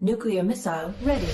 Nuclear missile ready.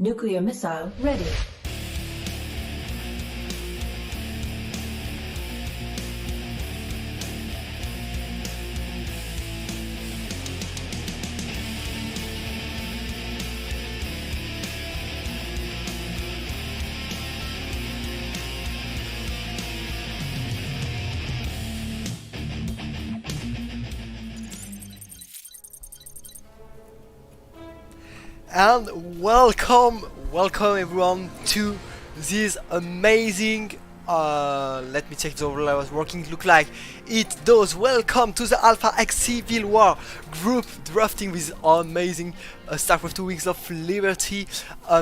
Nuclear missile ready. and welcome everyone to this amazing let me check the overlay I was working look like it does. Welcome to the Alpha X Civil War group drafting with amazing StarCraft 2 Wings of Liberty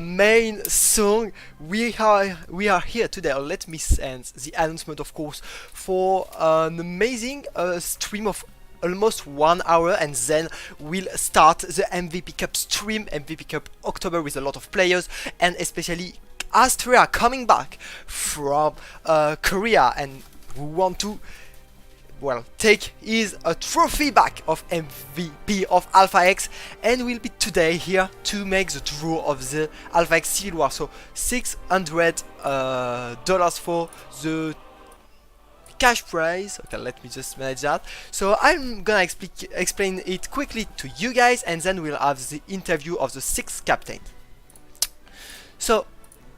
main song. We are here today. Let me send the announcement, of course, for an amazing stream of almost 1 hour, and then we'll start the MVP Cup stream, MVP Cup October, with a lot of players, and especially Astria coming back from Korea, and we want to, well, take his trophy back of MVP of Alpha X, and we'll be today here to make the draw of the Alpha X Civil War. So $600 for the cash prize. Okay, let me just manage that. So I'm gonna explain it quickly to you guys, and then we'll have the interview of the 6th captain. So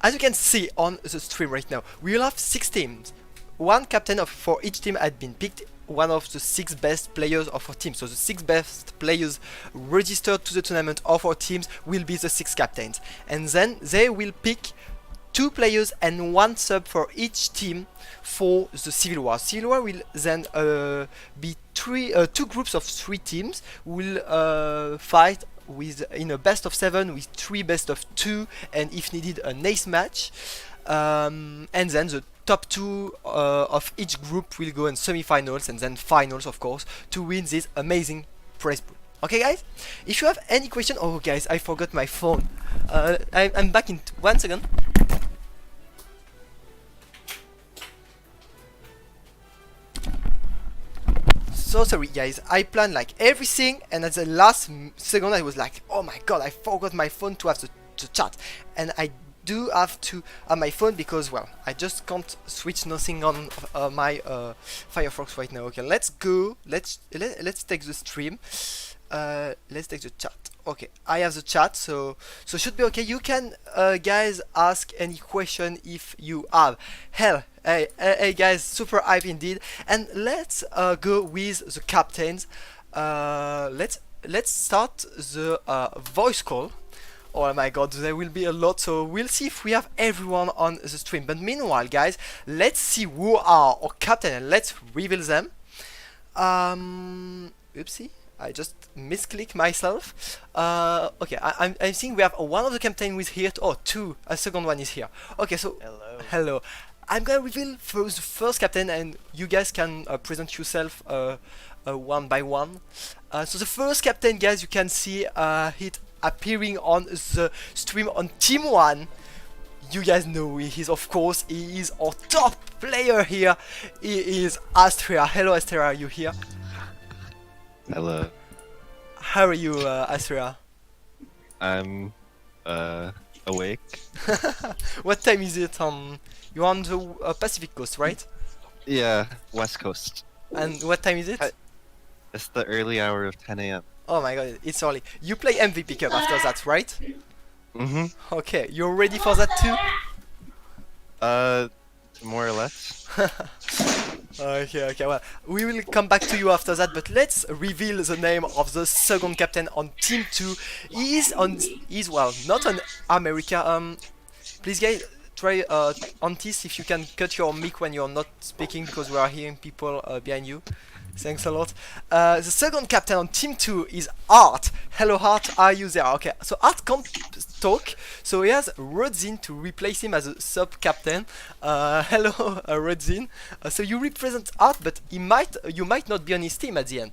as you can see on the stream right now, we will have 6 teams. One captain for each team had been picked, one of the 6 best players of our team. So the 6 best players registered to the tournament of our teams will be the 6 captains, and then they will pick 2 players and 1 sub for each team for the Civil War. Civil War will then be 2 groups of 3 teams will fight in a best of 7 with 3 best of 2, and if needed an ace match, and then the top 2 of each group will go in semi-finals and then finals, of course, to win this amazing prize pool. Okay guys, if you have any question, oh guys, I forgot my phone. I'm back in 1 second. So sorry guys, I planned like everything, and at the last second I was like, oh my god, I forgot my phone to have the chat, and I do have to have my phone because, well, I just can't switch nothing on my Firefox right now. Okay, let's go. Let's take the stream. Let's take the chat. Okay, I have the chat, so should be okay. You can guys ask any question if you have. Hell, hey guys, super hype indeed. And let's go with the captains. Let's start the voice call. Oh my god, there will be a lot, so we'll see if we have everyone on the stream. But meanwhile guys, let's see who are our captain and let's reveal them. Oopsie, I just misclick myself. Okay, I'm seeing we have one of the captain who is here. Oh, 2. A second one is here. Okay, so hello. I'm gonna reveal first the first captain, and you guys can present yourself one by one. So the first captain, guys, you can see it appearing on the stream on Team 1. You guys know who he is, of course. He is our top player here. He is Astria. Hello Astria, are you here? Hello. How are you, Astria? I'm awake. What time is it? You're on the Pacific Coast, right? Yeah, West Coast. And what time is it? It's the early hour of 10 a.m. Oh my god, it's early. You play MVP Cup after that, right? Mm-hmm. Okay, you're ready for that too? More or less. Okay, well, we will come back to you after that, but let's reveal the name of the second captain on Team 2. He's well, not on America. Please guys, try Antis, if you can cut your mic when you're not speaking, because we are hearing people behind you. Thanks a lot. The second captain on Team 2 is Art. Hello Art, are you there? Okay, so Art can't talk, so he has Rodzin to replace him as a sub-captain. Hello Rodzin. So you represent Art, but you might not be on his team at the end.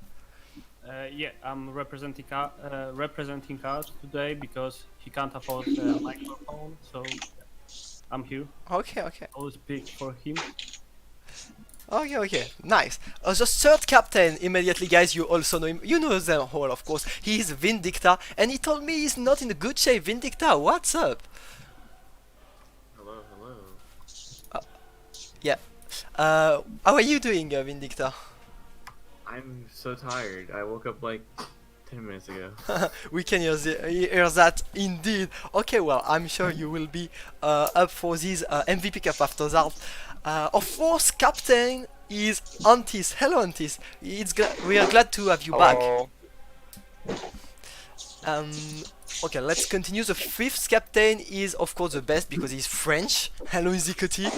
Yeah, I'm representing Art today because he can't afford a microphone, so yeah, I'm here. Okay. I'll speak for him. Okay, nice. The third captain, immediately guys, you also know him. You know them all, of course. He is Vindicta, and he told me he's not in a good shape. Vindicta, what's up? Hello. Yeah. How are you doing, Vindicta? I'm so tired. I woke up like 10 minutes ago. We can hear that indeed. Okay, well, I'm sure you will be up for this MVP Cup after that. Our fourth captain is Antis. Hello Antis. We are glad to have you back. Um, okay, let's continue. The fifth captain is of course the best because he's French. Hello, Zikoti.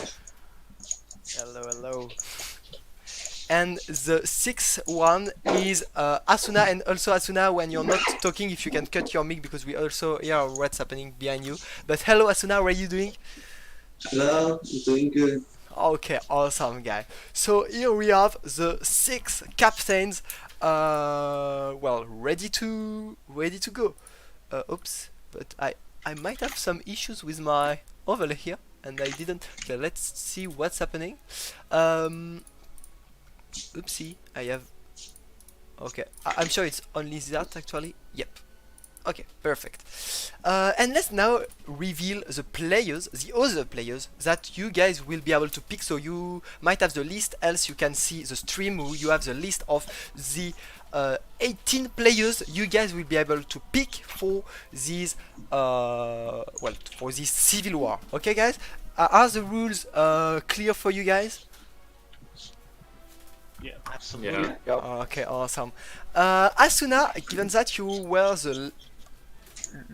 Hello, hello. And the sixth one is Asuna, and also Asuna, when you're not talking, if you can cut your mic because we also hear what's happening behind you. But hello Asuna, how are you doing? Hello, I'm doing good. Okay, awesome guy. So here we have the six captains, well, ready to go. Oops, but I might have some issues with my overlay here, and I didn't. Okay, let's see what's happening. Oopsie, I have. Okay, I'm sure it's only that actually. Yep. Okay, perfect. And let's now reveal the players, the other players that you guys will be able to pick. So you might have the list, else you can see the stream. You have the list of the 18 players you guys will be able to pick for these, well, for this civil war. Okay, guys, are the rules clear for you guys? Yeah. Absolutely. Yeah. Okay, awesome. Asuna, given that you were the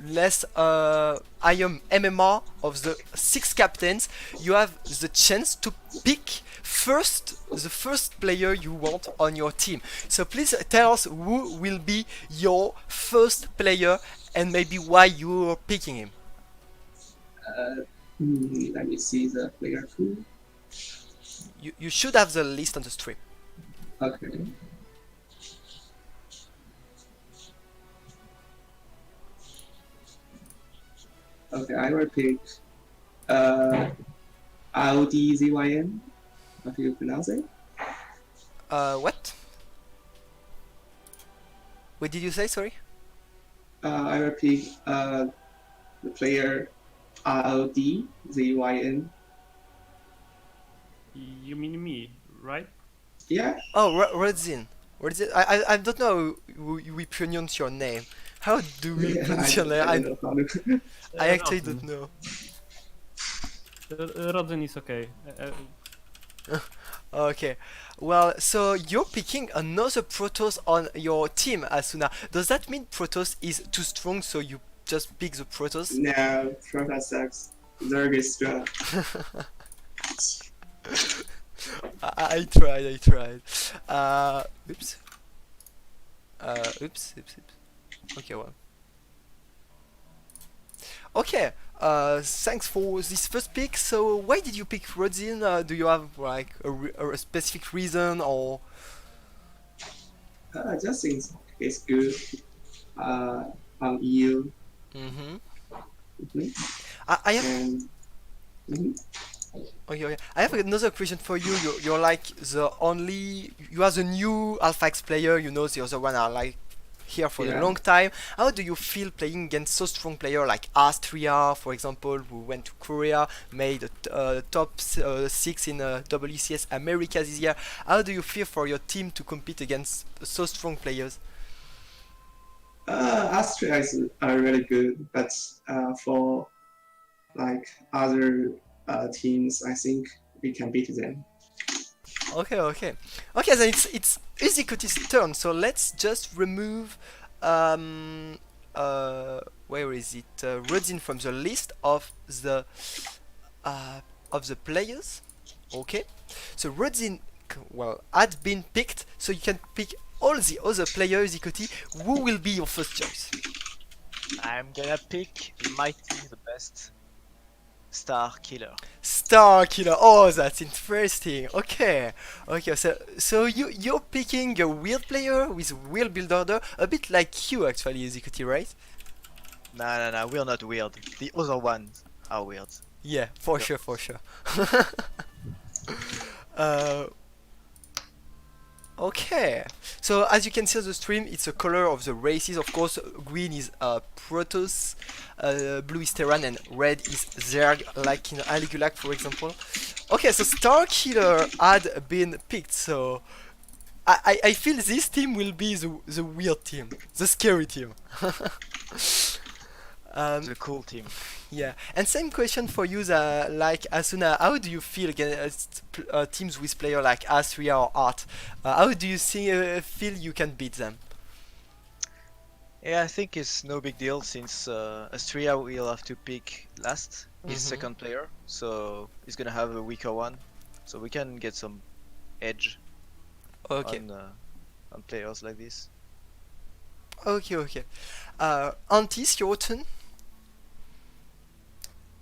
less IM MMR of the six captains, you have the chance to pick the first player you want on your team. So please tell us who will be your first player and maybe why you're picking him. Let me see the player pool. You should have the list on the stream. Okay. Okay, I will pick RODZYN. How do you pronounce it? What? What did you say? Sorry. I will pick the player RODZYN. You mean me, right? Yeah. Oh, Rodzin. I don't know how we pronounce your name. How do we pronounce your name? I don't know how to. I actually don't know. Rodzen is okay. Okay. Well, so you're picking another Protoss on your team, Asuna. Does that mean Protoss is too strong, so you just pick the Protoss? No, Protoss sucks. Zerg is strong. I tried. Oops. Oops. Okay, well. Okay, thanks for this first pick. So why did you pick Rodzin? Do you have like a specific reason or? I just think it's good. On EU. Mm-hmm. Mhm. I have. And mhm. Okay. I have another question for you. You're like the only. You are the new Alpha X player. You know the other one are like here for a Yeah. long time. How do you feel playing against so strong player like Astria, for example, who went to Korea, made a top 6 in WCS America this year? How do you feel for your team to compete against so strong players? Austria is really good, but for like other teams, I think we can beat them. Okay. Then it's Izikoti's turn. So let's just remove where is it? Rodzin from the list of the players. Okay. So Rodzin, well, had been picked. So you can pick all the other players, Izikoti. Who will be your first choice? I'm gonna pick, in my team, the best Star Killer. Star Killer. Oh, that's interesting. Okay. So you're picking a weird player with weird build order, a bit like you actually, Izikoti, right? No, we're not weird. The other ones are weird. Yeah, for sure. Okay, so as you can see on the stream, it's a color of the races. Of course, green is Protoss, blue is Terran, and red is Zerg, like in Aligulac, for example. Okay, so Star Killer had been picked, so I feel this team will be the weird team, the scary team. The cool team. Yeah, and same question for you, like Asuna. How do you feel against teams with player like Astria or Art? How do you feel you can beat them? Yeah, I think it's no big deal since Astria will have to pick last, his Mhm. second player, so he's gonna have a weaker one, so we can get some edge Okay. on players like this. Okay. Antis, your turn.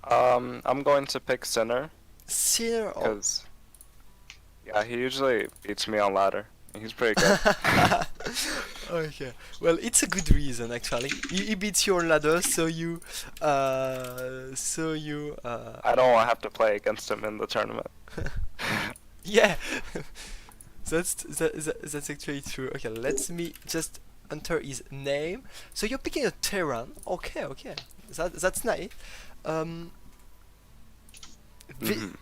I'm going to pick Sinner Sinner or because yeah, he usually beats me on ladder. He's pretty good. Okay. Well, it's a good reason actually. He beats you on ladder, so you. I don't have to play against him in the tournament. Yeah. That's actually true. Okay, let me just enter his name. So you're picking a Terran. Okay. That's nice. Vi- Mhm.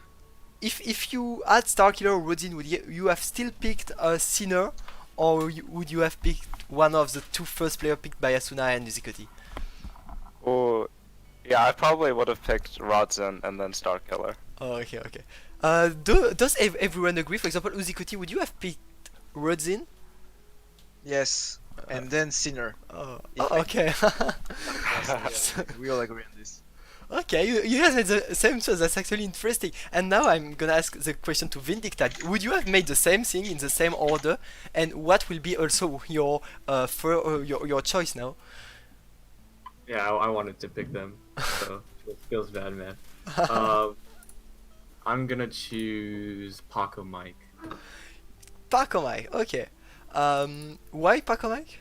if you had Starkiller or Rodin, would you have still picked a Sinner, or would you have picked one of the two first player picked by Asuna and Uzikoti? Oh, yeah, I probably would have picked Rodzin and then Starkiller. Oh, okay. Does everyone agree? For example, Uzikoti, would you have picked Rodin? Yes, and then Sinner. Okay. We all agree on this. Okay, you guys had the same choice. That's actually interesting. And now I'm gonna ask the question to Vindicta. Would you have made the same thing in the same order? And what will be also your your choice now? Yeah, I wanted to pick them, so it feels bad, man. I'm gonna choose Paco Mike. Paco Mike. Okay. Why Paco Mike?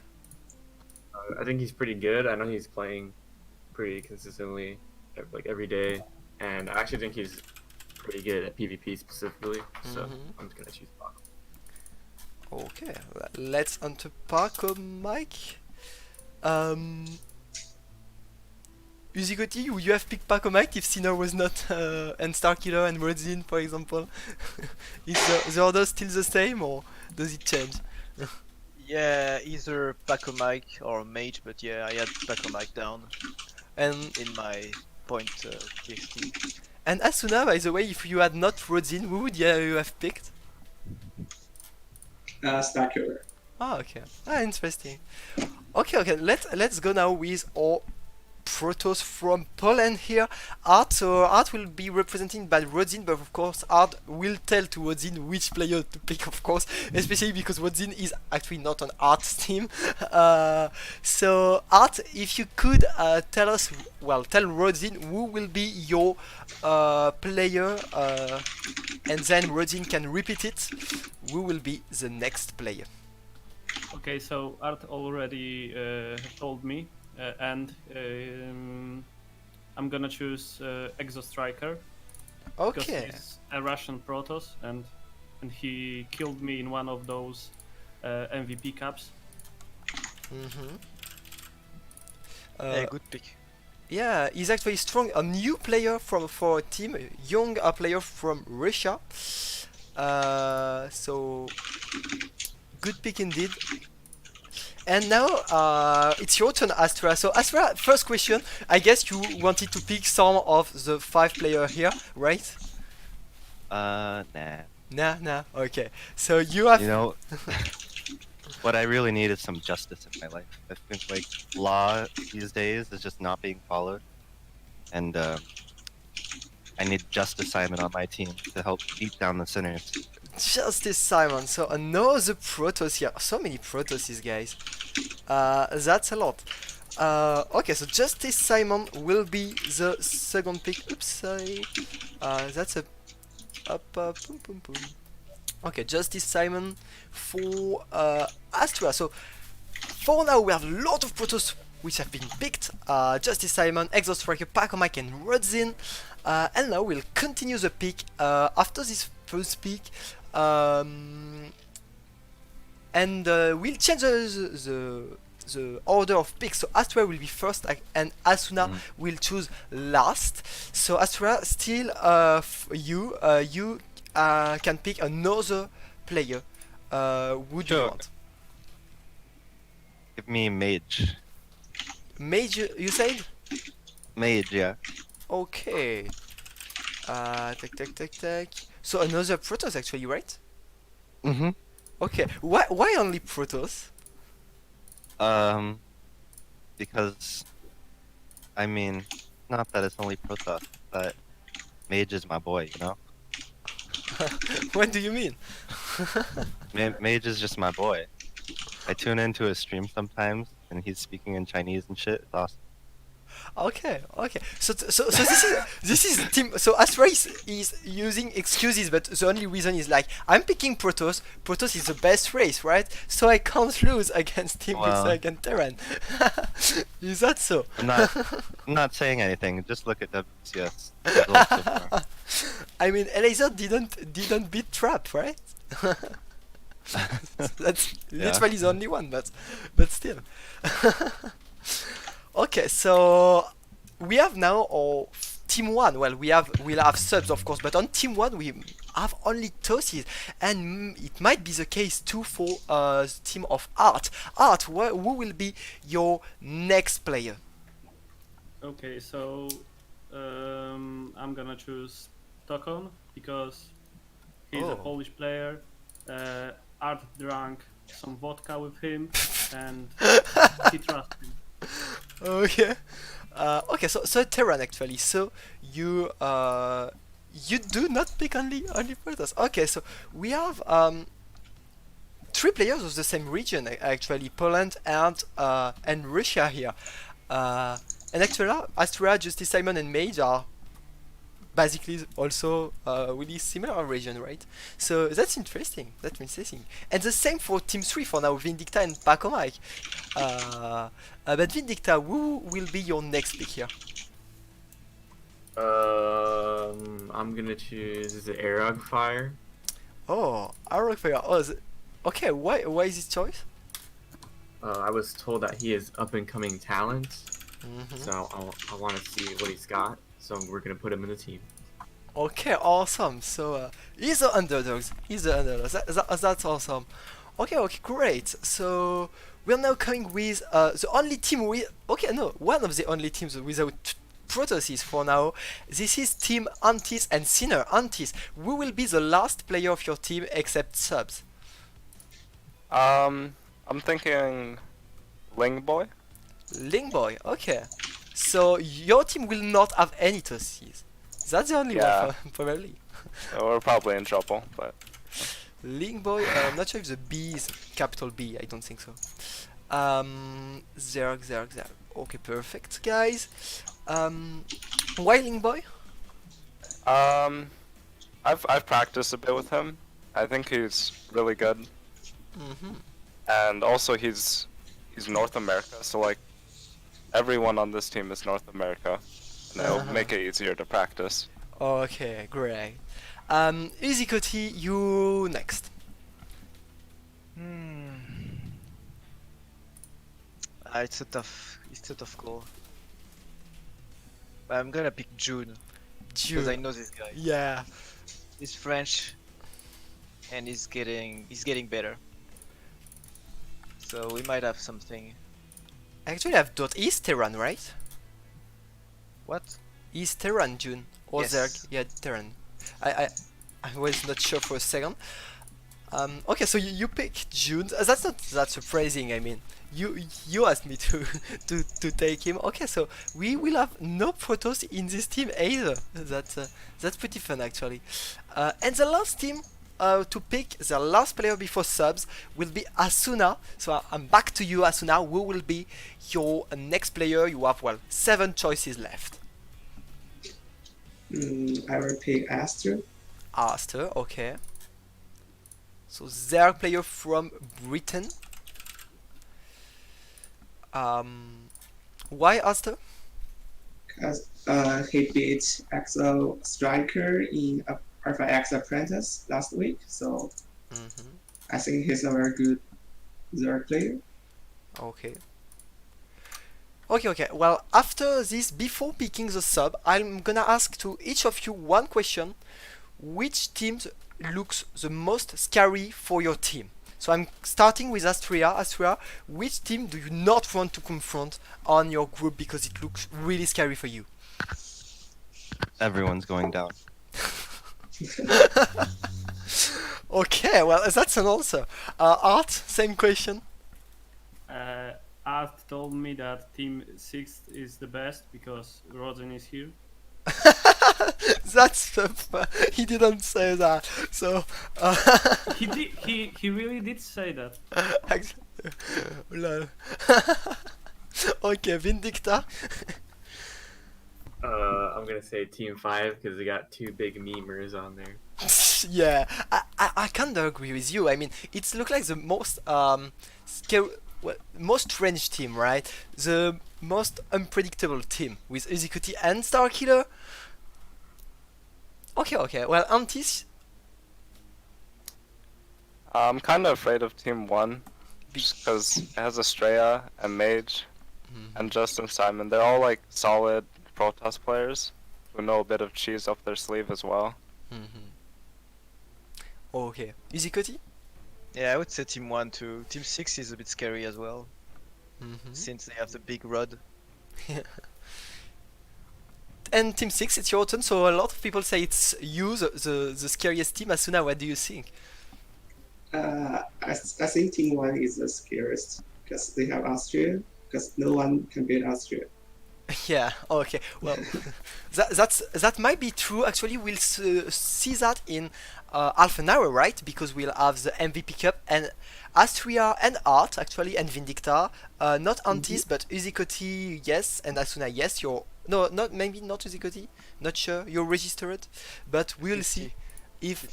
I think he's pretty good. I know he's playing pretty consistently, like every day, and I actually think he's pretty good at PvP specifically. So Mhm. I'm just gonna choose Paco. Okay. Let's enter Paco Mike. Uzikoti, would you have picked Paco Mike if Sinner was not and Starkiller and Rodzin, for example? Is the order still the same or does it change? Yeah, either Paco Mike or Mage, but yeah, I had Paco Mike down And in my point TXT. and Asuna, by the way, if you had not Rodzin, who would you have picked? Starkiller. Okay. Interesting. Okay. Let's go now with our Protoss from Poland here. Art. So Art will be represented by Rodzin, but of course Art will tell to Rodzin which player to pick, of course, especially because Rodzin is actually not on Art's team. So Art, if you could tell us, tell Rodzin who will be your player, and then Rodzin can repeat it. Who will be the next player? Okay, so Art already told me, and I'm gonna choose Exo Striker because Okay. he's a Russian Protoss, and he killed me in one of those MVP caps. Mm-hmm. Yeah, good pick. Yeah, he's actually strong. A new player for a team, a young player from Russia. So good pick indeed. And now it's your turn, Astra. So Astra, first question. I guess you wanted to pick some of the 5 player here, right? Nah. Nah. Okay. So you have. You know, what I really need is some justice in my life. I think like law these days is just not being followed, and I need Justice Simon on my team to help beat down the sinners. Justice Simon, so another Protoss here. So many Protosses, guys. That's a lot. Okay, so Justice Simon will be the second pick. Oops, sorry. That's a boom. Okay, Justice Simon for Astra. So for now, we have a lot of Protoss which have been picked. Justice Simon, Exo Striker, Paco Mike, and Rodzin. And now we'll continue the pick after this first pick. And we'll change the order of picks. So Astra will be first, and Asuna will choose last. So Astra, still you can pick another player. Would you Sure. want? Give me Mage. Mage, you said? Mage, yeah. Okay. Tac. So another Protoss actually, right? Mm-hmm. Okay. Why only Protoss? because, I mean, not that it's only Protoss, but Mage is my boy, you know? What do you mean? Mage is just my boy. I tune into his stream sometimes, and he's speaking in Chinese and shit. It's awesome. Okay, okay. So this is team. So Astra is using excuses, but the only reason is like I'm picking Protoss. Protoss is the best race, right? So I can't lose against Team Well- Mixer against Terran. Is that so? I'm not saying anything. Just look at WCS results so far. I mean, Elaser didn't beat Trap, right? That's Yeah. literally the only one, but still. Okay, so we have now our team one. Well, we'll have subs of course, but on team one we have only tosses, and it might be the case too for the team of Art. Art, who will be your next player? Okay, so I'm gonna choose Tokon because he's Oh. a Polish player. Art drank some vodka with him, and he trusts him. Okay. Okay, so Terran actually. So you do not pick only Protoss. Okay, so we have three players of the same region actually, Poland and Russia here. And actually, Astra, Justice Simon, and Mage are basically also really similar region, right? So that's interesting. That's interesting. And the same for Team 3 for now, Vindicta and Pacomike. But Vindicta, who will be your next pick here? I'm gonna choose is it Arog Fire. Oh, Arrow Fire. Oh, okay. Why is this choice? I was told that he is up and coming talent, Mhm. so I want to see what he's got. So we're gonna put him in the team. Okay, awesome. So he's the underdogs. He's the underdogs. That's awesome. Okay, great. So we're now coming with the only team with. Okay, no, one of the only teams without Protosses for now. This is Team Antis and Sinner. Antis, who will be the last player of your team except subs? I'm thinking Ling Boy. Lingboy. Okay. So your team will not have any Tosses. That's the only Yeah. one, probably. We're probably in trouble, but Lingboy, I'm not sure if the B is capital B, I don't think so. Zerg. Okay, perfect, guys. Why Lingboy? I've practiced a bit with him. I think he's really good, Mm-hmm. and also he's North America, so like everyone on this team is North America, and it'll Uh-huh. make it easier to practice. Okay, great. Easy Cody, you next. It's a tough call. But I'm gonna pick June because I June. know this guy. Yeah. He's French, and he's getting better. So we might have something. Actually, I've dot is Terran, right? What? Is Terran June or Yes. Zerg? Yeah, Terran. I was not sure for a second. Okay, so you pick June. That's not that surprising. I mean, you asked me to to take him. Okay, so we will have no Protoss in this team either. That's pretty fun actually. And the last team to pick, the last player before subs, will be Asuna. So I'm back to you, Asuna. Who will be your next player? You have 7 choices left. I will pick Astra. Aster, okay. So their player from Britain. Why Aster? Because he beat Exo Striker in Alpha X Apprentice last week, so Mm-hmm. I think he's a very good Zerg player. Okay. Okay. Well, after this, before picking the sub, I'm gonna ask to each of you one question. Which team looks the most scary for your team? So I'm starting with Astria. Astria, which team do you not want to confront on your group because it looks really scary for you? Everyone's going down. Okay, well, that's an answer. Art, same question. Art told me that Team 6 is the best because Rosen is here. That's he didn't say that. So He did. He really did say that. Lol. Okay, Vindicta. I'm gonna say Team 5 because they got two big memers on there. Yeah, I kind of agree with you. I mean, it's look like the most most strange team, right? The most unpredictable team with Executive and Starkiller. Okay. Well, Antis, I'm kind of afraid of Team 1 just because it has Estrella and Mage and Justin Simon. They're all like solid Protoss players who know a bit of cheese up their sleeve as well. okay. Executive. Yeah, I would say Team 1 too. Team 6 is a bit scary as well, since they have the big rod. And Team 6, it's your turn. So a lot of people say it's you, the scariest team. Asuna, what do you think? I think Team 1 is the scariest because they have Austria, because no one can beat Austria. Yeah. Okay. Well, that might be true. Actually, we'll see that in half an hour, right? Because we'll have the MVP Cup and Astria and Art actually and Vindicta. Not Antis, but Uzikoti, yes, and Asuna, yes. You're not maybe not Uzikoti. Not sure. You're registered, but we'll see if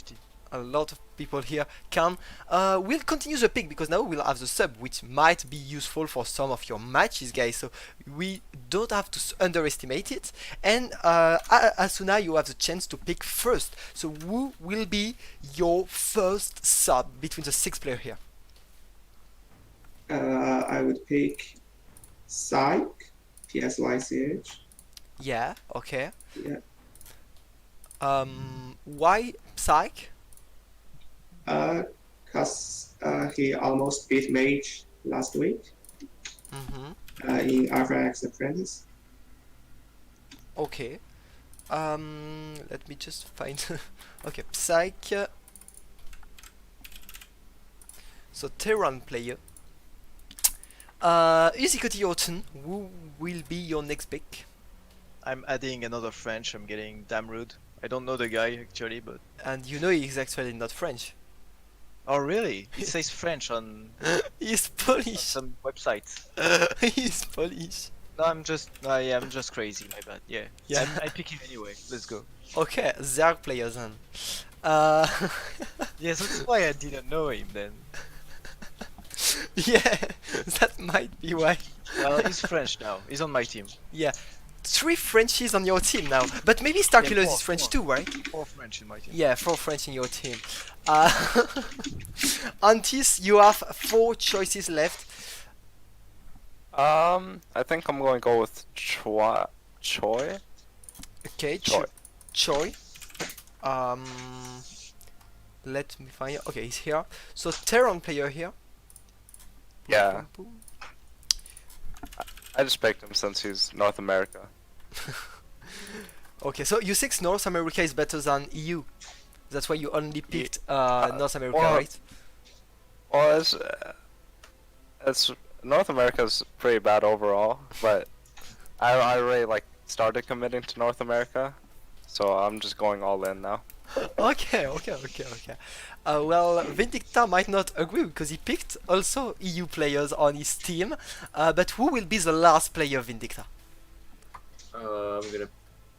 a lot of people here can. We'll continue the pick because now we'll have the sub, which might be useful for some of your matches, guys. So we don't have to underestimate it. And Asuna, you have the chance to pick first. So who will be your first sub between the 6 players here? I would pick Psych, PSYCH. Yeah. Okay. Yeah. Why Psych? Because he almost beat Mage last week in Alpha X Apprentice. Okay. Let me just find. Okay, Psych. So Terran player. Uzikoti Orton, who will be your next pick? I'm adding another French. I'm getting Damrud. I don't know the guy actually, but And you know he's actually not French. oh really? It says French on He's Polish. some websites. He's Polish. No, I'm just crazy. My bad. Yeah. Yeah. I pick him anyway. Let's go. Okay, Zerg players then. Yes, that's why I didn't know him then. Yeah, that might be why. Well, he's French now. He's on my team. Yeah, 3 Frenchies on your team now. But maybe Starkiller Yeah, is French four. too, right? 4 French in my team. Yeah, 4 French in your team. Antis, you have 4 choices left. I think I'm going to go with Choi. Okay, Choi. Choi. Let me find. Okay, he's here. So Terran player here. Yeah. Boom, boom, I just picked him since he's North America. boom. Okay, so you think North America is better than EU. That's why you only picked North America, well, right? Well, it's North America's pretty bad overall, but I really like started committing to North America, so I'm just going all in now. Okay. Well, Vindicta might not agree because he picked also EU players on his team. But who will be the last player, Vindicta? I'm gonna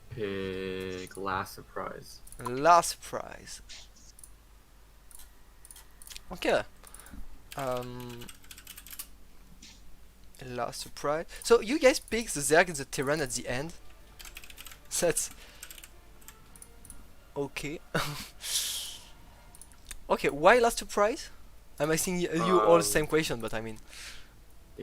pick Last Surprise. Last prize. Okay. Last surprise. So you guys picked the Zerg and the Terran at the end. That's okay. Okay, why last surprise? I'm asking you all the same question, but I mean.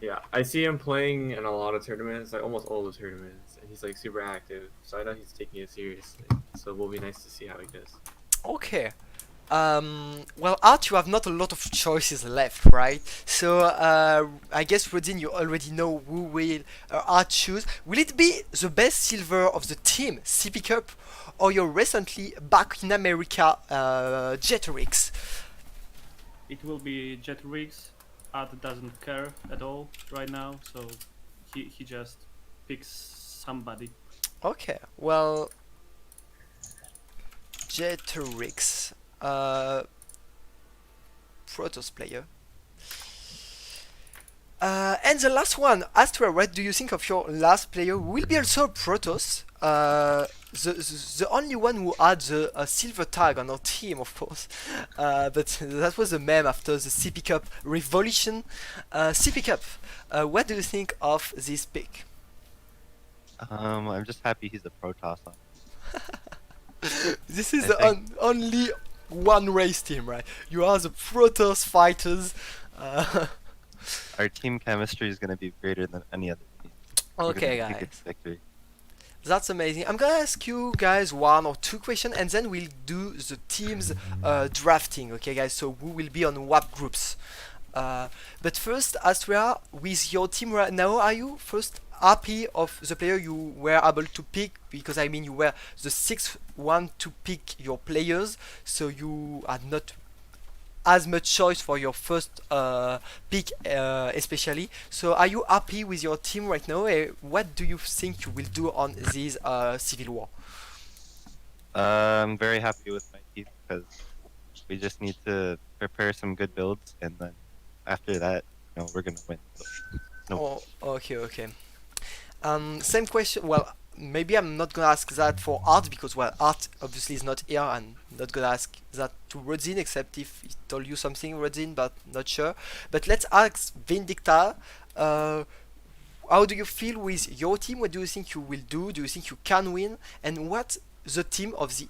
Yeah, I see him playing in a lot of tournaments, like almost all the tournaments, and he's like super active. So I know he's taking it seriously. So it will be nice to see how he does. Okay. Well, Art, you have not a lot of choices left, right? So, I guess, Rodin, you already know who will Art choose. Will it be the best silver of the team, CP Cup, or your recently back in America, Jetrix? It will be Jetrix Art doesn't care at all right now, so he just picks somebody. Okay, well, Jetrix, Protoss player. And the last one, Astra, what do you think of your last player? Who will be also Protoss, the only one who had the silver tag on our team, of course. But that was a meme after the CP Cup revolution. CP Cup, what do you think of this pick? I'm just happy he's a Protoss. This is I the think- only one race team, right? You are the Protoss fighters. Our team chemistry is gonna be greater than any other team. We're Okay, gonna take guys. it to victory. That's amazing. I'm gonna ask you guys one or two questions and then we'll do the teams drafting, okay guys? So who will be on what groups? But first, Astria, with your team right now, are you first happy of the player you were able to pick? Because I mean you were the sixth one to pick your players, so you had not as much choice for your first pick especially. So are you happy with your team right now? What do you think you will do on this civil war? I'm very happy with my team because we just need to prepare some good builds, and then after that, we're gonna win. So, no. Oh, okay. Same question. Well, maybe I'm not gonna ask that for Art because well, Art obviously is not here, and not gonna ask that to Rodzin except if he told you something, Rodzin, but not sure. But let's ask Vindicta. How do you feel with your team? What do you think you will do? Do you think you can win? And what the team of the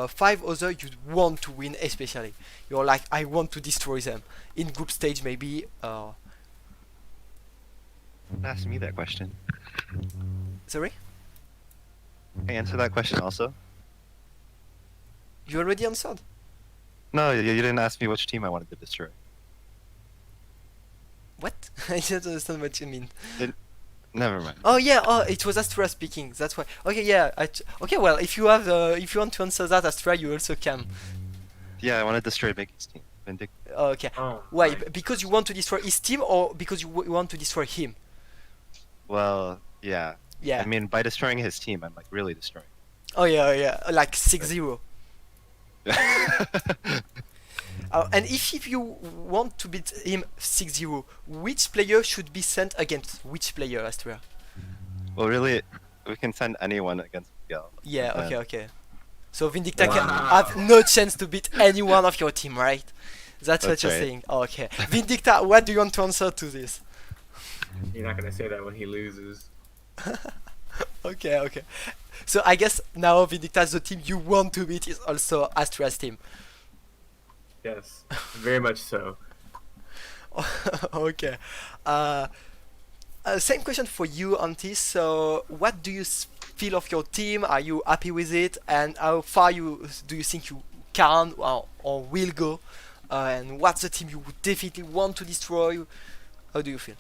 five other you want to win especially? You're like, I want to destroy them in group stage maybe. Ask me that question. Sorry, Can I answer that question also? you already answered. No, you didn't ask me which team I wanted to destroy. What? I don't understand what you mean. Never mind. Oh yeah, oh it was Astra speaking. That's why. Okay, yeah. Okay, well, if you have, if you want to answer that, Astra, you also can. Yeah, I want to destroy Mickey's team. Okay. Oh, Why? nice. Because you want to destroy his team, or because you want to destroy him? Well, yeah. Yeah. I mean, by destroying his team, I'm like really destroying. Oh yeah. Like 6-0. And if you want to beat him 6-0, which player should be sent against which player, Astra? Well, really, we can send anyone against Miguel. Yeah. And Okay. So Vindicta can Wow. have no chance to beat any one of your team, right? That's what That's you're right. saying. Okay. Vindicta, what do you want to answer to this? You're not gonna say that when he loses. Okay. So I guess now Vindicta, the team you want to beat is also Astra's team. Yes, very much so. Okay. Same question for you, Auntie. So, what do you feel of your team? Are you happy with it? And how far do you think you can or will go? And what's the team you would definitely want to destroy? How do you feel?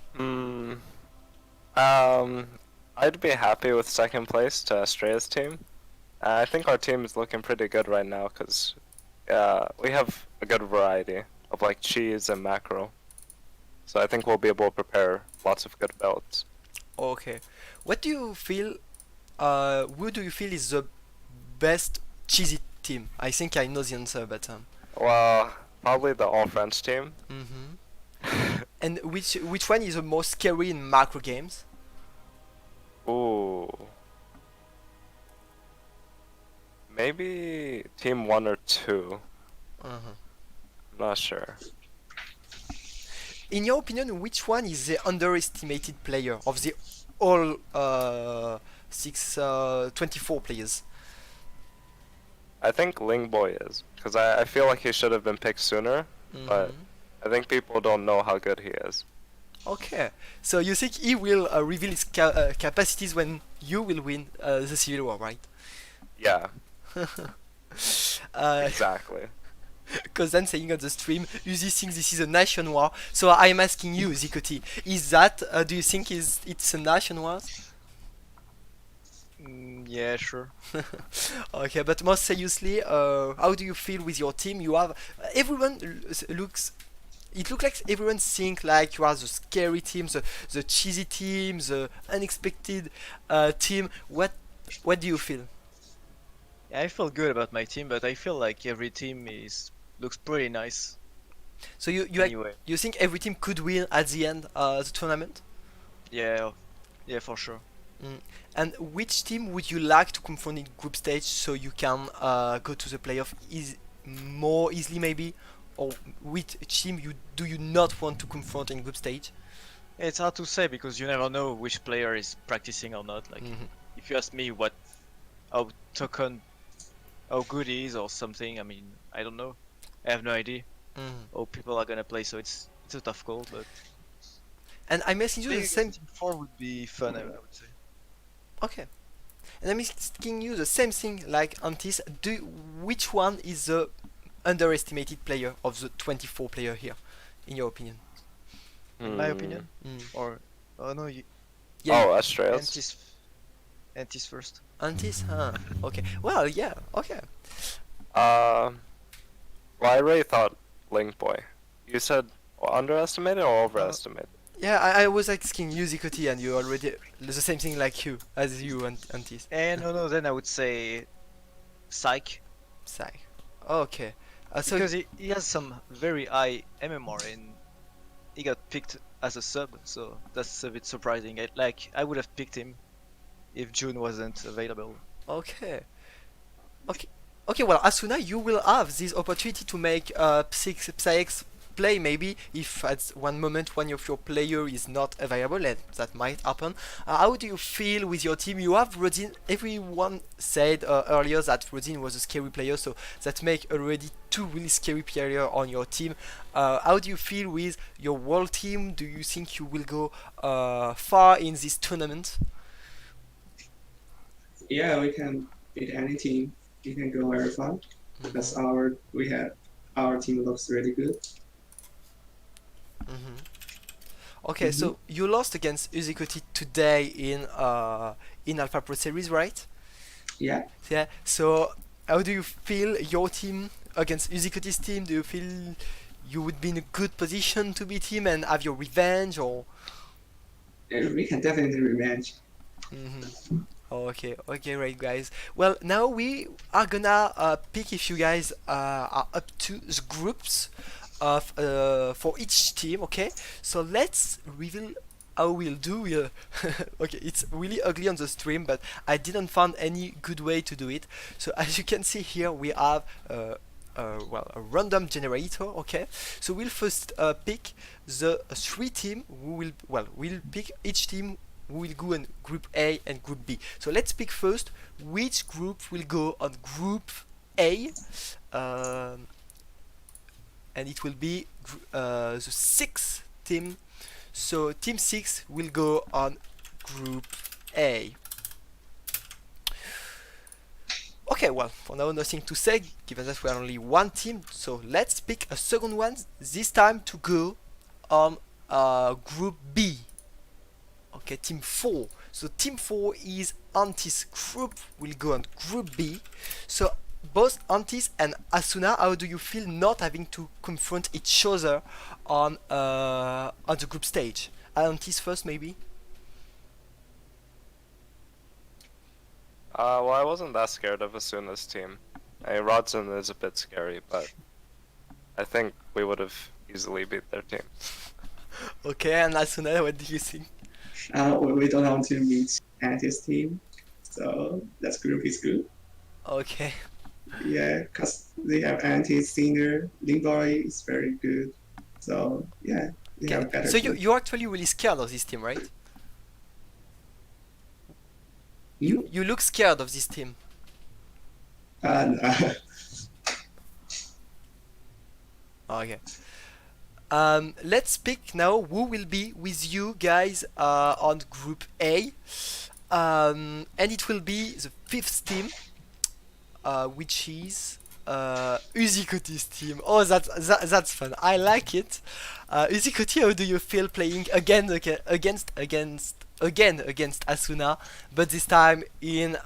I'd be happy with second place to Astrea's team. I think our team is looking pretty good right now because we have a good variety of like cheese and mackerel. So I think we'll be able to prepare lots of good builds. Okay. What do you feel? Who do you feel is the best cheesy team? I think I know the answer, but Well, probably the all French team. And which one is the most scary in macro games? Ooh. Maybe team 1 or 2. I'm not sure. In your opinion, which one is the underestimated player of the all 24 players? I think Lingboy is, because I feel like he should have been picked sooner, but I think people don't know how good he is. Okay, so you think he will reveal his capacities when you will win the Civil War, right? Yeah, exactly. Because I'm saying on the stream, Uzi thinks this is a nation war. So I'm asking you, Zikoti, is that, do you think it's a nation war? Yeah, sure. Okay, but more seriously, how do you feel with your team? You have everyone looks It looks like everyone think like you are the scary team, the cheesy team, the unexpected team. What do you feel? Yeah, I feel good about my team, but I feel like every team looks pretty nice So you anyway. you think every team could win at the end the tournament? Yeah, yeah, for sure. And which team would you like to confront in group stage so you can go to the playoff more easily maybe? Or which team do you not want to confront in group stage? It's hard to say because you never know which player is practicing or not. Like, Mhm. if you ask me how good he is or something, I mean, I don't know. I have no idea how people are gonna play, so it's a tough call. But And I'm asking you the playing same. against Team 4 would be fun, I would say. Okay. And I'm asking you the same thing like Antis. Which one is the underestimated player of the 24 player here, in your opinion? In my opinion, Mm. or oh no, Yeah, Oh, Astreas. Antis first. Antis, huh? Okay. Well, yeah. Okay. Well, I really thought Link Boy. You said underestimated or overestimated? Yeah, I was asking you Zikoti, and you already the same thing like you as you and Antis. And no, then I would say Psych, Psy. Okay. So because he has some very high MMR and he got picked as a sub, so that's a bit surprising. I would have picked him if June wasn't available. okay. Okay. Well, Asuna, you will have this opportunity to make Psyx play maybe if at one moment one of your player is not available, and that might happen. How do you feel with your team? You have Rodin. Everyone said earlier that Rodin was a scary player, so that make already two really scary players on your team. How do you feel with your world team? Do you think you will go far in this tournament? Yeah, we can beat any team. We can go very far because our team looks really good. Okay, so you lost against Uzikoti today in Alpha Pro Series, right? Yeah. Yeah. So how do you feel your team against Uzikoti's team? Do you feel you would be in a good position to beat him and have your revenge, or? We can definitely revenge. Okay, right, guys. Well, now we are gonna pick if you guys are up to the groups of for each team. Okay, so let's reveal how we'll do. Okay, it's really ugly on the stream, but I didn't find any good way to do it. So as you can see here, we have a random generator. Okay, so we'll first pick the three team who will we'll pick each team who will go on group A and group B. So let's pick first which group will go on group A, and it will be the sixth team. So team 6 will go on group A. Okay, well, for now nothing to say, given that we are only one team. So let's pick a second one, this time to go on group B. Okay, team 4. So team 4 is Antis group, will go on group B. So both Antis and Asuna, how do you feel not having to confront each other on the group stage? Antis first, maybe? Well, I wasn't that scared of Asuna's team. Rodson is a bit scary, but I think we would have easily beat their team. Okay, and Asuna, what do you think? We don't want to meet Antis team, so that group is good. Okay. Yeah, because they have Antis senior, Limboy is very good. So yeah, they have better. So team. you're actually really scared of this team, right? You look scared of this team. No. Okay. Let's pick now who will be with you guys on group A, and it will be the fifth team, which is Uzikoti's team. Oh, that's fun. I like it. Uzikoti, how do you feel playing against Asuna, but this time in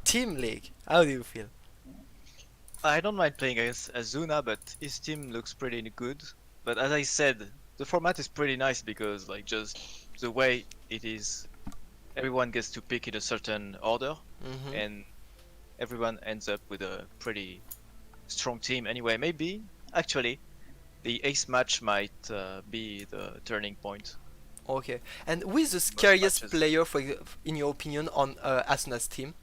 team league? How do you feel? I don't mind playing against Azuna, but his team looks pretty good. But as I said, the format is pretty nice because like just the way it is, everyone gets to pick in a certain order, Mhm. and everyone ends up with a pretty strong team. Anyway, maybe actually the ace match might be the turning point. Okay. And who is the scariest matches. player, in your opinion, on Asuna's team?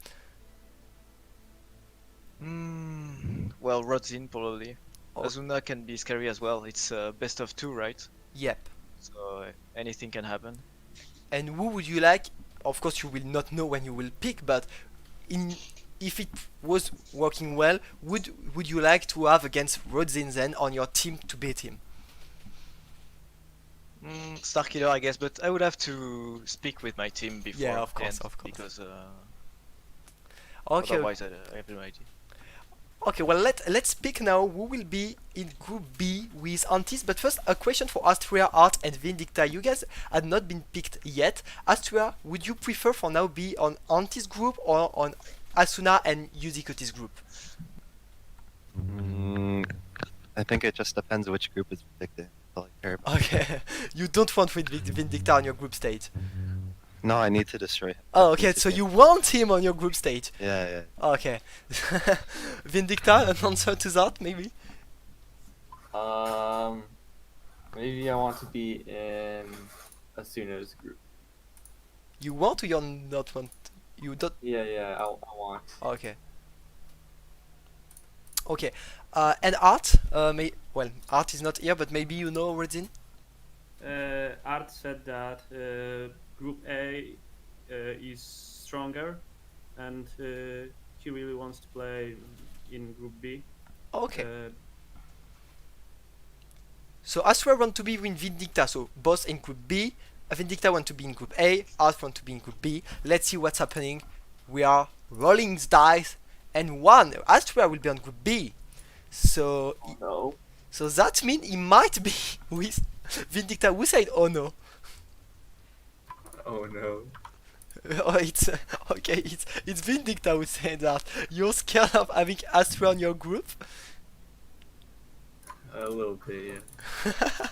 Well, Rodzin probably. Oh. Azuna can be scary as well. It's best of 2, right? Yep. So anything can happen. And who would you like? Of course, you will not know when you will pick, but if it was working well, would you like to have against Rodzin then on your team to beat him? Starkiller, I guess, but I would have to speak with my team before. Yeah, of course, of course. Because Okay. otherwise I have no idea. Okay, well let's pick now who will be in Group B with Antis. But first, a question for Astria, Art, and Vindicta. You guys had not been picked yet. Astria, would you prefer for now be on Antis group or on Asuna and Yuzikoti's group? I think it just depends which group is predicted. That's all I care about. Okay, you don't want Vindicta on your group stage. No, I need to destroy him. Oh, okay, so you want him on your group stage. Yeah, yeah. Okay. Vindicta, an answer to that, maybe? Maybe I want to be in Asuna's group. You want or you not want? You don't. Yeah, I want. Okay. Okay. And Art, well, Art is not here, but maybe you know Rodzin? Art said that Group A is stronger, and he really wants to play in Group B. Okay. So Astra want to be in Vindicta, so both in Group B. Vindicta want to be in Group A. Art want to be in Group B. Let's see what's happening. We are rolling the dice, and one Astra will be on Group B. So No. so that means he might be with Vindicta. Who said oh no? Oh no. Oh, it's okay. It's Vindicta who said that. You're scared of having Astra on your group. A little bit, yeah.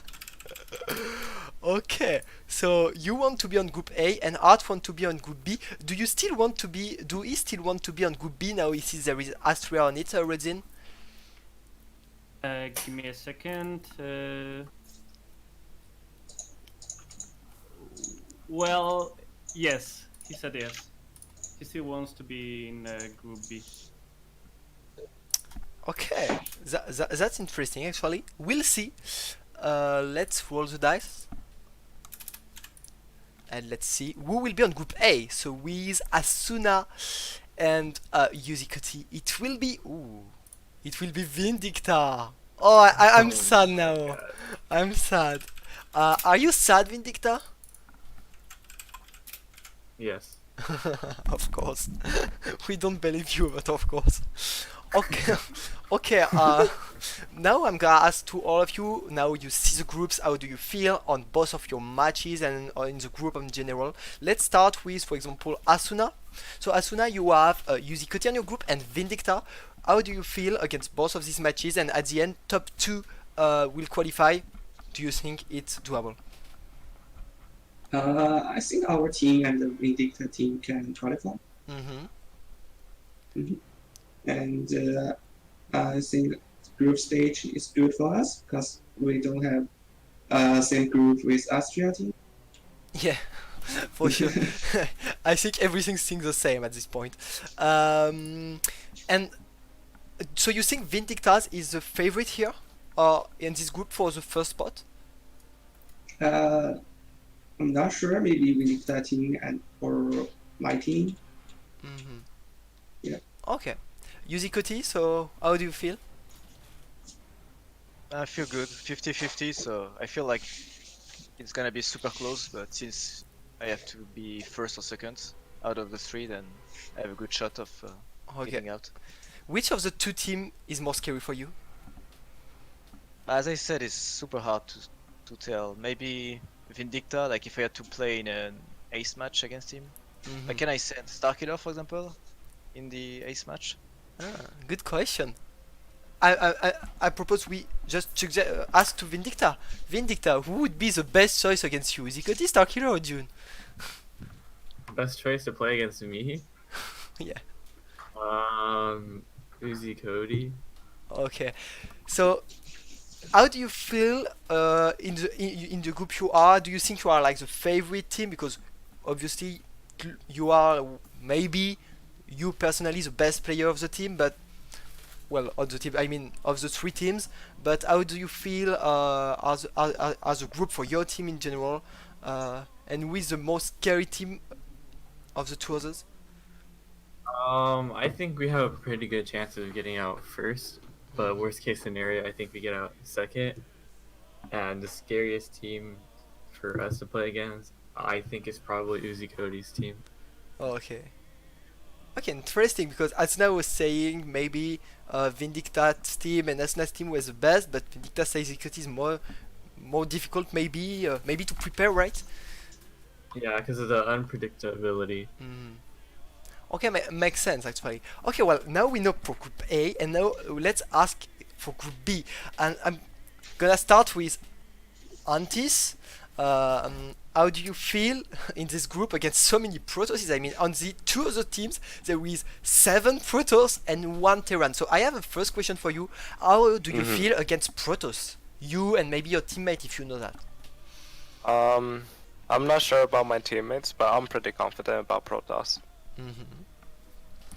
Okay, so you want to be on Group A and Art want to be on Group B. Do you still want to be? Do he still want to be on Group B now? He sees there is Astra on it, Rodzin. Give me a second. Well, yes, he said yes. He still wants to be in Group B. Okay, that's interesting actually. We'll see. Let's roll the dice. And let's see who will be on Group A. So with Asuna and Yuzikoti, it will be Vindicta. Oh, I'm sad now. God. I'm sad. Are you sad, Vindicta? Yes. Of course. We don't believe you, but of course. Okay. Okay. Now I'm gonna ask to all of you. Now you see the groups. How do you feel on both of your matches and in the group in general? Let's start with, for example, Asuna. So Asuna, you have Yuzikoti on your group and Vindicta. How do you feel against both of these matches? And at the end, top 2 will qualify. Do you think it's doable? I think our team and the Vindicta team can qualify. Mm-hmm. And I think group stage is good for us because we don't have same group with Astria team. Yeah, for sure. I think everything seems the same at this point. And so you think Vindicta is the favorite here, in this group for the first spot? I'm not sure. Maybe Vindicta team and or my team. Mm-hmm. Yeah. Okay. Yuzikoti, so how do you feel? I feel good, 50-50, so I feel like it's gonna be super close, but since I have to be first or second out of the 3, then I have a good shot of getting out. Which of the two teams is more scary for you? As I said, it's super hard to tell. Maybe Vindicta, like if I had to play in an ace match against him. Mhm. Like can I send Starkiller, for example, in the ace match? Good question. I propose we just ask to Vindicta. Vindicta, who would be the best choice against you? Is it Cody, Starkiller, or June? Best choice to play against me? Yeah. Uzi Cody. Okay. So, how do you feel in the group you are? Do you think you are like the favorite team? Because obviously you are maybe you personally the best player of the team, but well, of the team, I mean of the three teams. But how do you feel as a group for your team in general, and with the most scary team of the two others? I think we have a pretty good chance of getting out first, but worst case scenario, I think we get out second. And the scariest team for us to play against, I think, is probably Uzi Cody's team. Okay. Okay, interesting, because Asuna was saying maybe Vindicta's team and Asuna's team was the best, but Vindicta says it is more difficult maybe to prepare, right? Yeah, because of the unpredictability. Okay, makes sense actually. Okay, well now we know for Group A, and now let's ask for Group B. And I'm gonna start with Antis. How do you feel in this group against so many Protosses? I mean, on the two other teams, there is 7 Protoss and 1 Terran. So I have a first question for you. How do you feel against Protoss? You and maybe your teammate, if you know that. I'm not sure about my teammates, but I'm pretty confident about Protoss.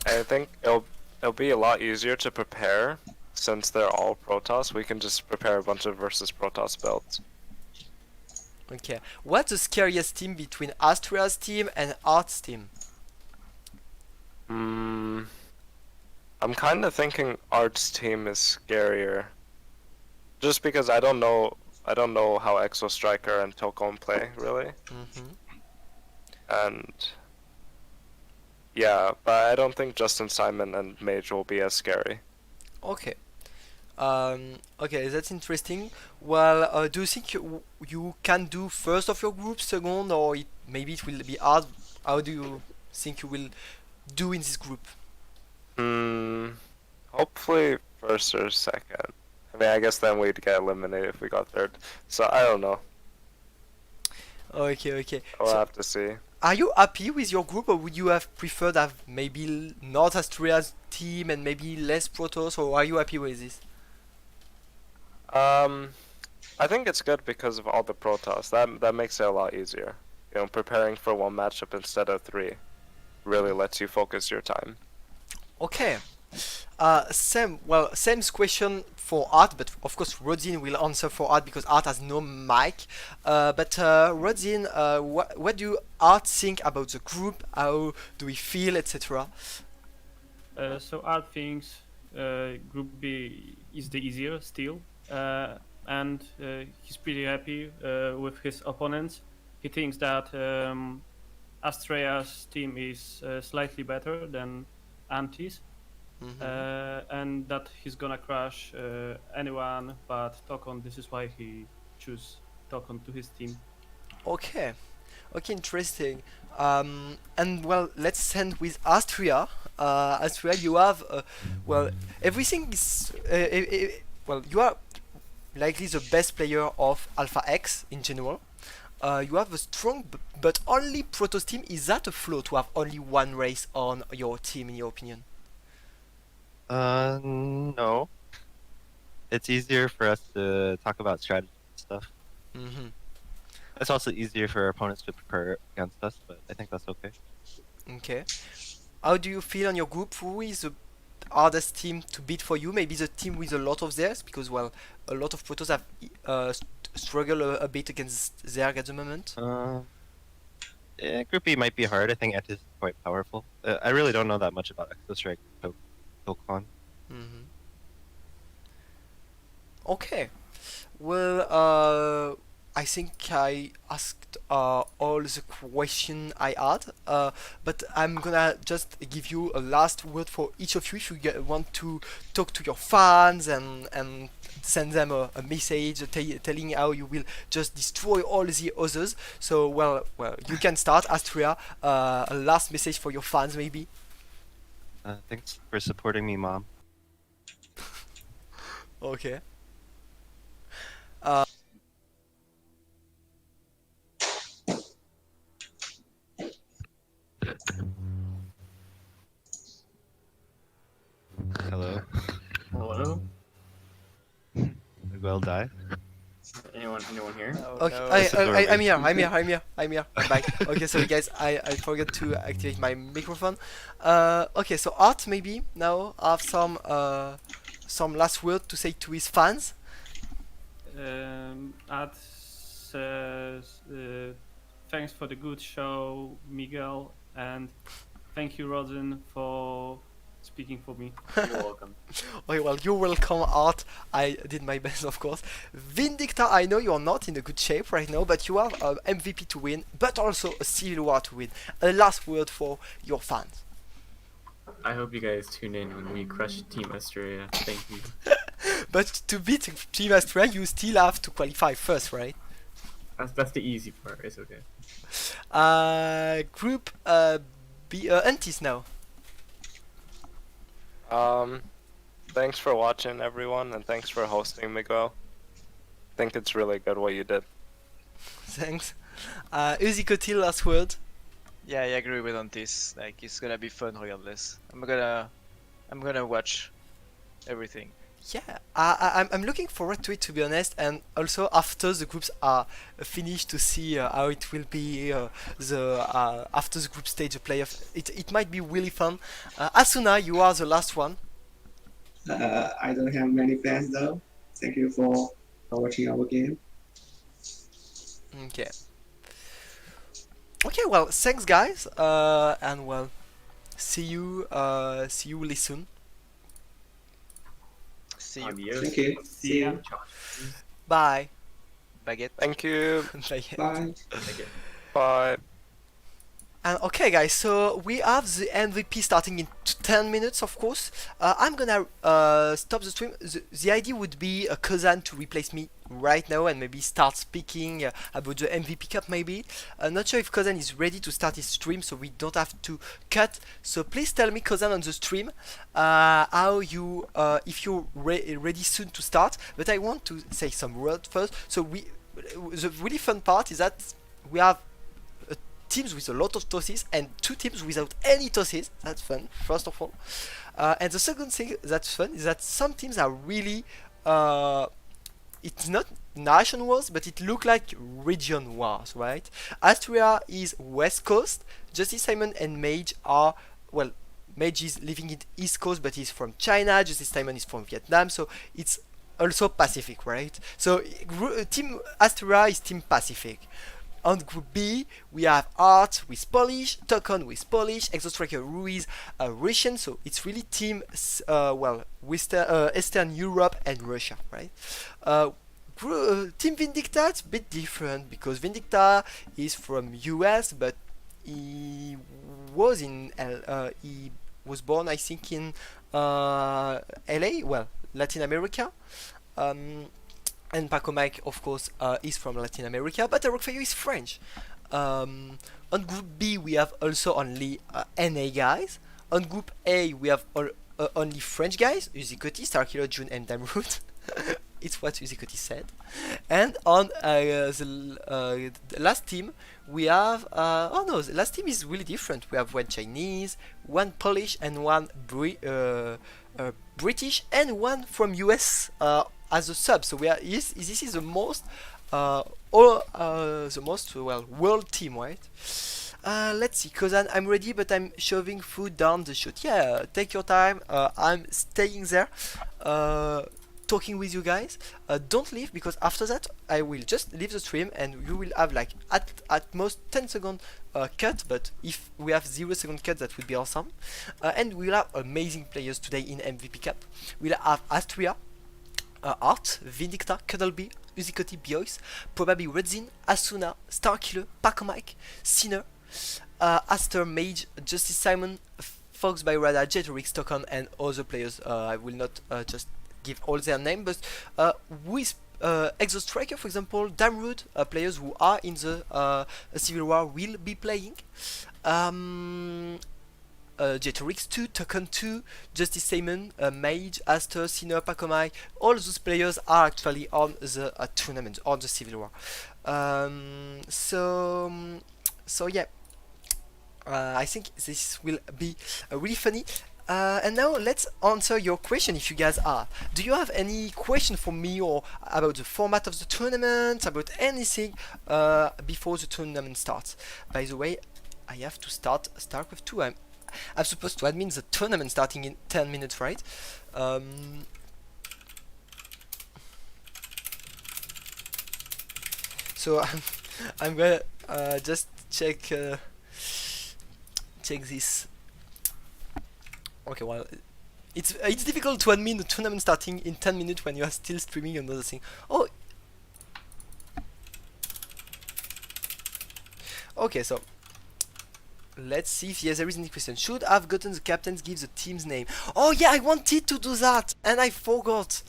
I think it'll be a lot easier to prepare since they're all Protoss. We can just prepare a bunch of versus Protoss builds. Okay. What's the scariest team between Astria's team and Art's team? I'm kind of thinking Art's team is scarier, just because I don't know how Exo Striker and Tokon play really, and yeah, but I don't think Justin Simon and Mage will be as scary. Okay. Okay, that's interesting. Well, do you think you can do first of your group, second, or maybe it will be hard? How do you think you will do in this group? Hopefully first or second. I mean, I guess then we'd get eliminated if we got third. So I don't know. Okay. We'll So, have to see. are you happy with your group, or would you have preferred have maybe not Astria's team and maybe less Protoss, or are you happy with this? I think it's good because of all the Protoss. That makes it a lot easier. You know, preparing for one matchup instead of 3 really lets you focus your time. Okay. Sam, well, Sam's question for Art, but of course Rodzin will answer for Art because Art has no mic. But Rodzin, what do Art think about the group? How do we feel, etc.? So Art thinks Group B is the easier still, and he's pretty happy with his opponents. He thinks that Astraea's team is slightly better than Antis, and that he's gonna crush anyone but Tokon. This is why he choose Tokon to his team. Okay, interesting. And well, let's end with Astria. Astria, you have well, everything is well, you are likely the best player of Alpha X in general. You have a strong but only Protoss team. Is that a flaw to have only one race on your team, in your opinion? No. It's easier for us to talk about strategy and stuff. It's also easier for our opponents to prepare against us, but I think that's okay. Okay. How do you feel on your group? Who is the hardest team to beat for you? Maybe the team with a lot of theirs, because well, a lot of Protoss have struggled a bit against Zerg at the moment. Yeah, Group E might be hard. I think Antis is quite powerful. I really don't know that much about Exostrike Tokon. Okay. Well, I think I asked all the question I had, but I'm gonna just give you a last word for each of you if you want to talk to your fans and send them a message telling how you will just destroy all the others. So well, you can start, Astria. A last message for your fans, maybe. Thanks for supporting me, Mom. Okay. Hello. Hello? Miguel die. Anyone here? Oh Okay, no. This is where I'm we- here, I'm back. Okay, sorry guys, I forgot to activate my microphone. Okay, so Art maybe now have some last word to say to his fans. Art says, thanks for the good show, Miguel, and thank you, Rosin, for speaking for me. You're welcome. Okay, well, you're welcome, Art. I did my best, of course. Vindicta, I know you're not in a good shape right now, but you have an MVP to win, but also a Civil War to win. A last word for your fans. I hope you guys tune in when we crush Team Australia. Thank you. But to beat Team Astrea, you still have to qualify first, right? That's the easy part. It's okay. Group B, Antis now. Thanks for watching, everyone, and thanks for hosting, Miguel. I think it's really good what you did. Thanks. Uzikotil, last word. Yeah, I agree with on this. Like, it's gonna be fun regardless. I'm gonna watch everything. Yeah, I'm looking forward to it, to be honest, and also after the groups are finished to see how it will be after the group stage of playoff. It might be really fun. Asuna, you are the last one. I don't have many fans though. Thank you for watching our game. Okay. Okay, well, thanks guys, and well, see you really soon. See you, Adios. Thank you. See you. Bye. baguette. Thank you. Bye. Bye. And okay guys, so we have the MVP starting in 10 minutes, of course. I'm gonna stop the stream. The idea would be Kozan to replace me right now and maybe start speaking about the MVP Cup maybe. I'm not sure if Kozan is ready to start his stream, so we don't have to cut. So please tell me, Kozan, on the stream how you, if you're ready soon to start. But I want to say some words first. So the really fun part is that we have teams with a lot of tosses and 2 teams without any tosses. That's fun, first of all. And the second thing that's fun is that some teams are really it's not nation wars, but it look like region wars, right? Astria is West Coast. Justice Simon and Mage are, well, Mage is living in East Coast, but he's from China. Justice Simon is from Vietnam, so it's also Pacific, right? So Team Astria is Team Pacific. On Group B, we have Art with Polish, Tokon with Polish, Exostriker Ruiz, Russian, so it's really Team, Eastern Europe and Russia, right? Team Vindicta, it's a bit different because Vindicta is from US, but he was he was born, I think, in LA, well, Latin America. And Paco Mike, of course, is from Latin America, but Rockfire is French. On Group B, we have also only NA guys. On Group A, we have only French guys, Uzikoti, Starkiller, June, and Damroot. It's what Uzikoti said. And on the last team, we have... the last team is really different. We have 1 Chinese, 1 Polish, and 1 British, and 1 from US as a sub. So this is the most world team, right? Let's see, Kozan, I'm ready, but I'm shoving food down the chute. Yeah, take your time. I'm staying there, talking with you guys. Don't leave, because after that I will just leave the stream and you will have like at most 10-second cut, but if we have 0-second cut, that would be awesome. And we'll have amazing players today in MVP Cup. We'll have Astria, Art, Vindicta, Cuddleby, Uzikoti, Biois, probably Redzin, Asuna, Starkiller, Paco Mike, Sinner, Aster, Mage, Justice Simon, Fox by Rada, Jetorix, Tokon, and other players. I will not just give all their names, but with Exostriker, for example, Damroot, players who are in the Civil War will be playing. Jetorix 2, Token 2, Justice Simon, Mage, Aster, Sinner, Pacomai, all those players are actually on the tournament, on the Civil War. So yeah, I think this will be really funny. And now let's answer your question if you guys are. Do you have any question for me or about the format of the tournament, about anything before the tournament starts? By the way, I have to start StarCraft 2. I'm supposed to admin the tournament starting in 10 minutes, right? So I'm gonna just check this. Okay, well, it's difficult to admin the tournament starting in 10 minutes when you are still streaming another thing. Oh, okay, so let's see if there is any question. Should have gotten the captains give the team's name. Oh yeah, I wanted to do that and I forgot.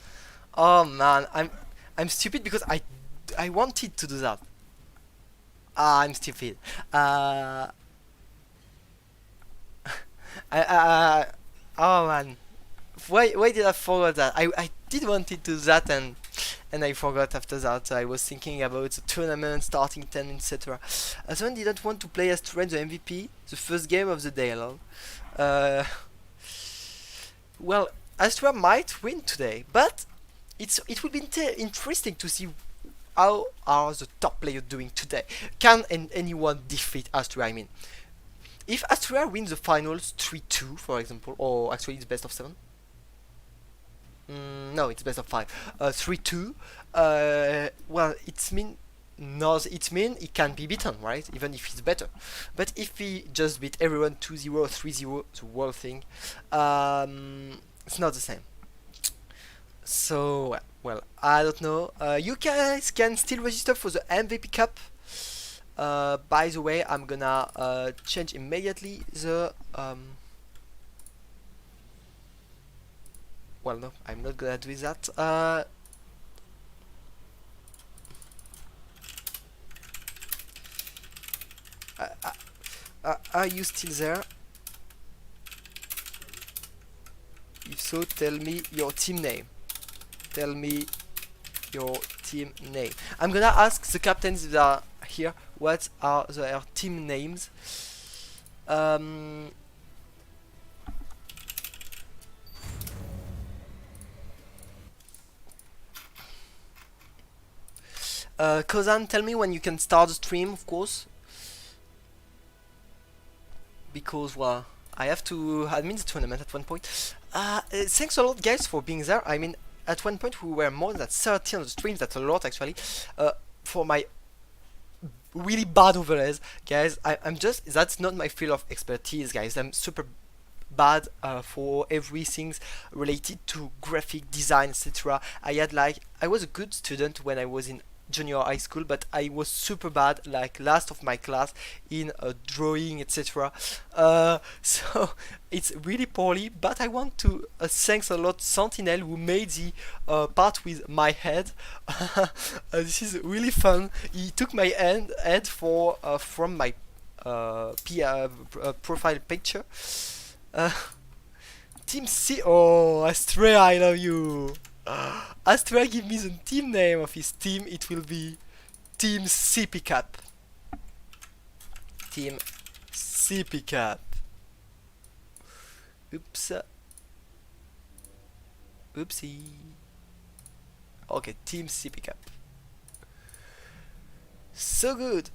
Oh man, I'm stupid because I wanted to do that. I'm stupid. Oh man, why did I forget that? I did wanted to do that and I forgot after that. I was thinking about the tournament starting 10, etc. Someone didn't want to play Asturian the MVP, the first game of the day, lol. Well, Asturian might win today, but it will be interesting to see how are the top players doing today. Can anyone defeat Asturian? I mean, if Asturian wins the finals 3-2, for example, or actually it's best of 7. No, it's best of 5. 3-2. Well, it mean it can be beaten, right? Even if he's better. But if he just beat everyone 2-0, 3-0, the whole thing, it's not the same. So, well, I don't know. You guys can still register for the MVP Cup. By the way, I'm gonna change immediately the well, no, I'm not gonna do that. Are you still there? If so, tell me your team name. Tell me your team name. I'm gonna ask the captains that are here what are their team names. Kozan, tell me when you can start the stream, of course. Because, well, I have to admin the tournament at one point. Thanks a lot, guys, for being there. I mean, at one point we were more than 30 on the stream. That's a lot, actually. For my really bad overlays, guys, I'm just, that's not my field of expertise, guys. I'm super bad for everything related to graphic design, etc. I was a good student when I was in junior high school, but I was super bad, like last of my class in drawing, etc. So it's really poorly, but I want to thanks a lot Sentinel who made the part with my head. This is really fun. He took my head for from my profile picture. Team C. Oh, Astrea, I love you. Astrea, give me the team name of his team. It will be Team CP Cap. Team CP Cap. Oops. Oopsie. Okay, Team CP Cap. So good.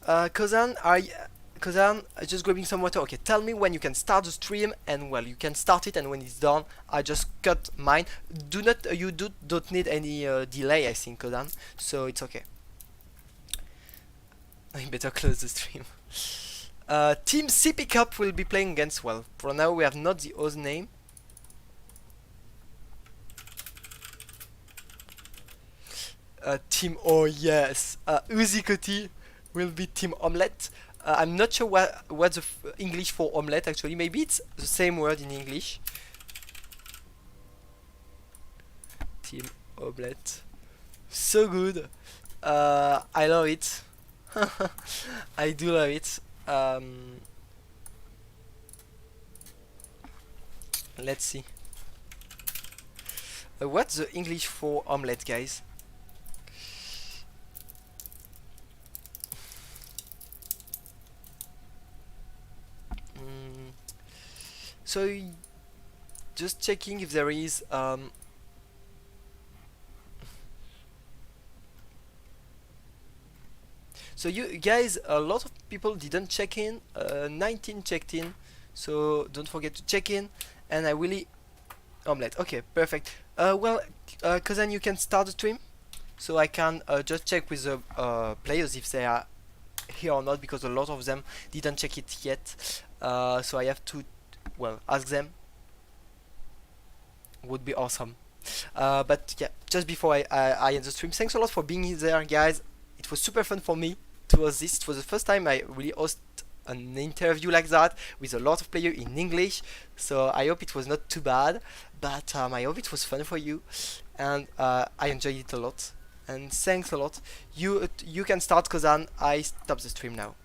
Kozan, just grabbing some water. Okay, tell me when you can start the stream, and well, you can start it, and when it's done, I just cut mine. You don't need any delay, I think, Kozan, so it's okay. I better close the stream. Team CP Cup will be playing against, well, for now we have not the other name. Team, oh yes, Uzi Koti will be Team Omelette. I'm not sure what the English for omelette actually. Maybe it's the same word in English. Team omelette. So good. I love it. I do love it. Let's see. What's the English for omelette, guys? So just checking if there is so you guys, a lot of people didn't check in. 19 checked in, so don't forget to check in. And I really omelette. Okay, perfect. Well, Kazan, you can start the stream, so I can just check with the players if they are here or not, because a lot of them didn't check it yet. So I have to, well, ask them. Would be awesome. But yeah, just before I end the stream, thanks a lot for being there, guys. It was super fun for me to host this. It was the first time I really host an interview like that with a lot of players in English, so I hope it was not too bad, but I hope it was fun for you, and I enjoyed it a lot. And thanks a lot. You can start, Kazan. I stop the stream now.